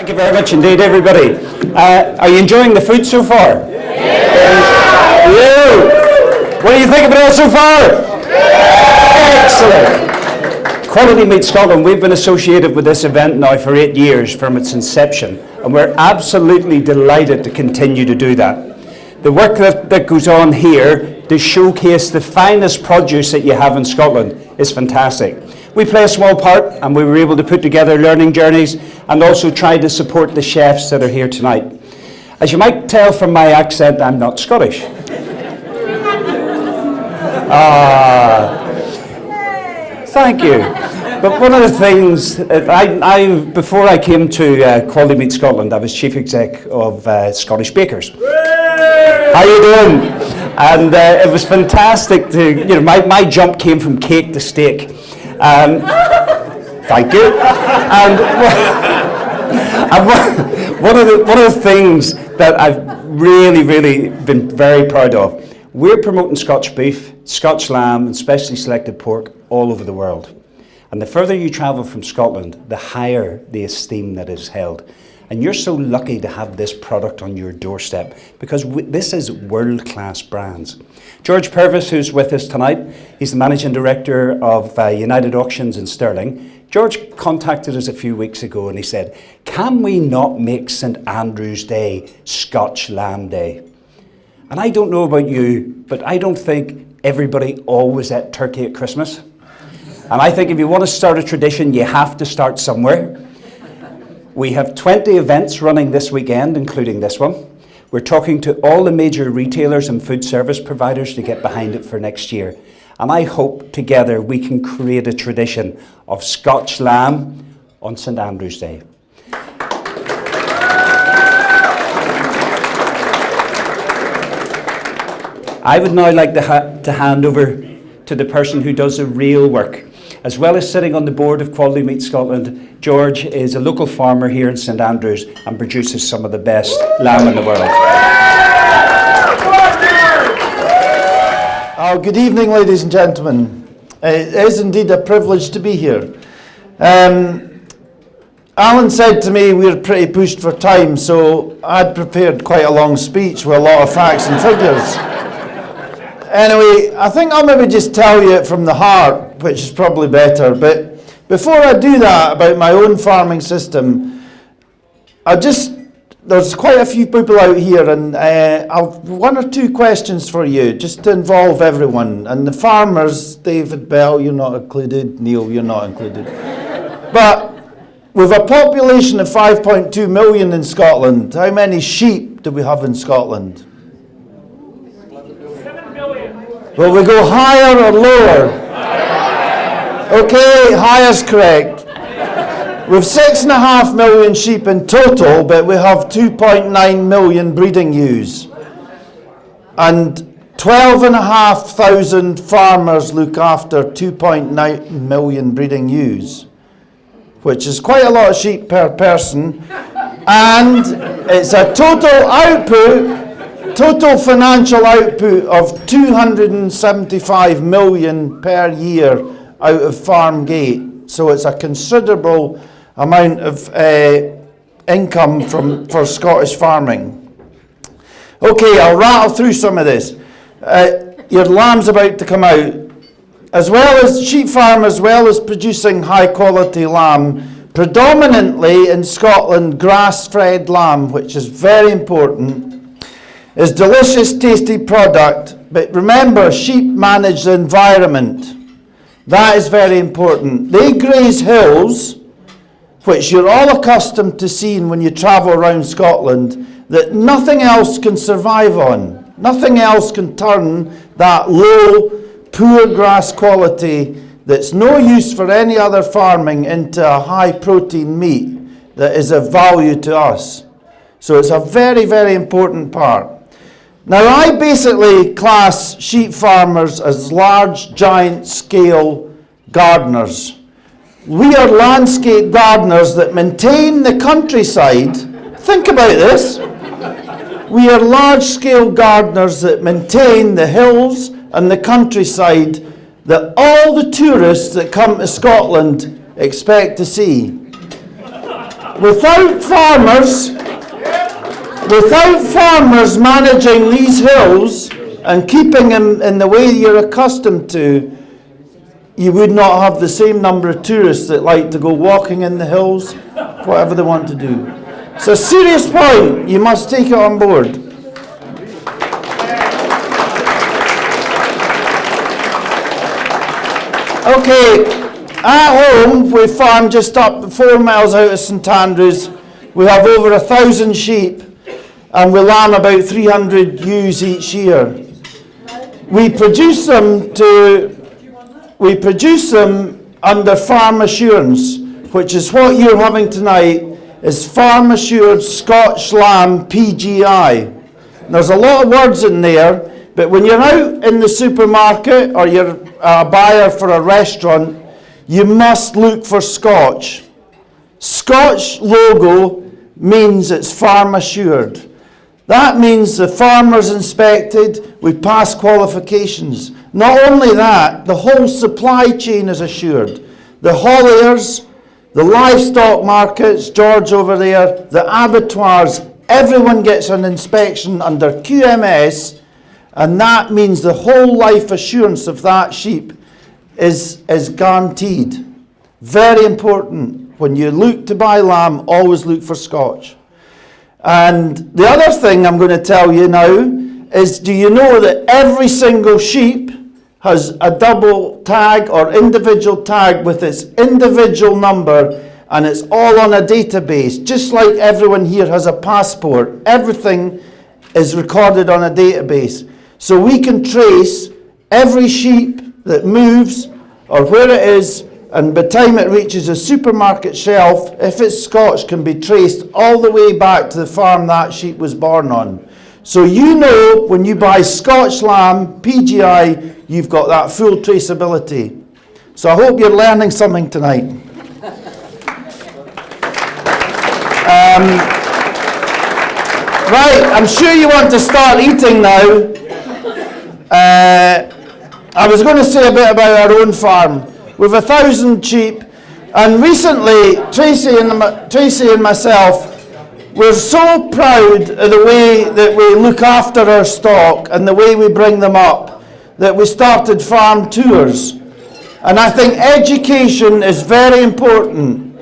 Thank you very much indeed, everybody. Are you enjoying the food so far? Yeah. What do you think of it all so far? Excellent. Quality Meat Scotland, we've been associated with this event now for 8 years from its inception, and we're absolutely delighted to continue to do that. The work that goes on here to showcase the finest produce that you have in Scotland is fantastic. We play a small part, and we were able to put together learning journeys and also try to support the chefs that are here tonight. As you might tell from my accent, I'm not Scottish. Thank you. But one of the things, before I came to Quality Meat Scotland, I was chief exec of Scottish Bakers. How you doing? And it was fantastic to, my jump came from cake to steak. Thank you. And one of the things that I've really been very proud of, we're promoting Scotch beef, Scotch lamb, and specially selected pork all over the world. And the further you travel from Scotland, the higher the esteem that is held. And you're so lucky to have this product on your doorstep because this is world-class brands. George Purvis, who's with us tonight, he's the Managing Director of United Auctions in Stirling. George contacted us a few weeks ago and he said, can we not make St Andrew's Day Scotch Lamb Day? And I don't know about you, but I don't think everybody always ate turkey at Christmas. And I think if you want to start a tradition, you have to start somewhere. We have 20 events running this weekend, including this one. We're talking to all the major retailers and food service providers to get behind it for next year. And I hope together we can create a tradition of Scotch lamb on St Andrew's Day. I would now like to hand over to the person who does the real work. As well as sitting on the board of Quality Meat Scotland, George is a local farmer here in St Andrews and produces some of the best lamb in the world. Oh, good evening, ladies and gentlemen. It is indeed a privilege to be here. Alan said to me we're pretty pushed for time, so I'd prepared quite a long speech with a lot of facts and figures. Anyway, I think I'll maybe just tell you it from the heart, which is probably better. But before I do that about my own farming system, there's quite a few people out here, and I've one or two questions for you, just to involve everyone. And the farmers, David Bell, you're not included. Neil, you're not included. But with a population of 5.2 million in Scotland, how many sheep do we have in Scotland? Will we go higher or lower? Okay, higher's correct. We've 6.5 million sheep in total, but we have 2.9 million breeding ewes. And 12,500 farmers look after 2.9 million breeding ewes, which is quite a lot of sheep per person. And it's a total financial output of 275 million per year out of farm gate. So it's a considerable amount of income for Scottish farming. Okay, I'll rattle through some of this. Your lamb's about to come out. As well as sheep farm, as well as producing high quality lamb, predominantly in Scotland, grass-fed lamb, which is very important, is delicious, tasty product. But remember, sheep manage the environment. That is very important. They graze hills, which you're all accustomed to seeing when you travel around Scotland, that nothing else can survive on. Nothing else can turn that low, poor grass quality that's no use for any other farming into a high protein meat that is of value to us. So it's a very, very important part. Now, I basically class sheep farmers as large, giant scale gardeners. We are landscape gardeners that maintain the countryside. Think about this. We are large scale gardeners that maintain the hills and the countryside that all the tourists that come to Scotland expect to see. Without farmers managing these hills and keeping them in the way you're accustomed to, you would not have the same number of tourists that like to go walking in the hills, whatever they want to do. It's a serious point. You must take it on board. Okay, at home we farm just up 4 miles out of St Andrews. We have over 1,000 sheep and we lamb about 300 ewes each year. We produce them under farm assurance, which is what you're having tonight, is farm assured Scotch lamb PGI. There's a lot of words in there, but when you're out in the supermarket or you're a buyer for a restaurant, you must look for Scotch. Scotch logo means it's farm assured. That means the farmer's inspected, we pass qualifications. Not only that, the whole supply chain is assured. The hauliers, the livestock markets, George over there, the abattoirs, everyone gets an inspection under QMS, and that means the whole life assurance of that sheep is guaranteed. Very important. When you look to buy lamb, always look for Scotch. And the other thing I'm going to tell you now is, do you know that every single sheep has a double tag or individual tag with its individual number, and it's all on a database, just like everyone here has a passport. Everything is recorded on a database. So we can trace every sheep that moves or where it is, and by the time it reaches a supermarket shelf, if it's Scotch, can be traced all the way back to the farm that sheep was born on. So you know when you buy Scotch lamb, PGI, you've got that full traceability. So I hope you're learning something tonight. Right, I'm sure you want to start eating now. I was going to say a bit about our own farm. We've 1,000 sheep, and recently Tracy and myself, we're so proud of the way that we look after our stock and the way we bring them up, that we started farm tours. And I think education is very important,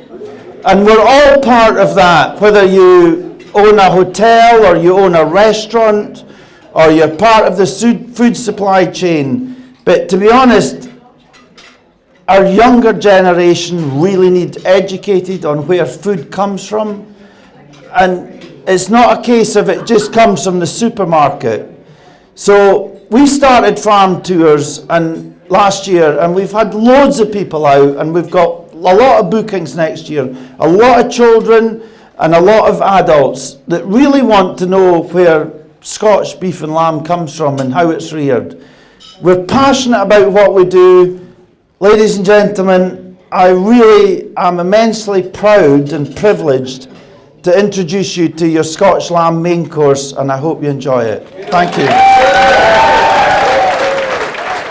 and we're all part of that, whether you own a hotel or you own a restaurant or you're part of the food supply chain. But to be honest, our younger generation really needs educated on where food comes from. And it's not a case of it just comes from the supermarket. So we started farm tours last year, and we've had loads of people out, and we've got a lot of bookings next year, a lot of children and a lot of adults that really want to know where Scotch beef and lamb comes from and how it's reared. We're passionate about what we do. Ladies and gentlemen, I really am immensely proud and privileged to introduce you to your Scotch lamb main course, and I hope you enjoy it. Thank you.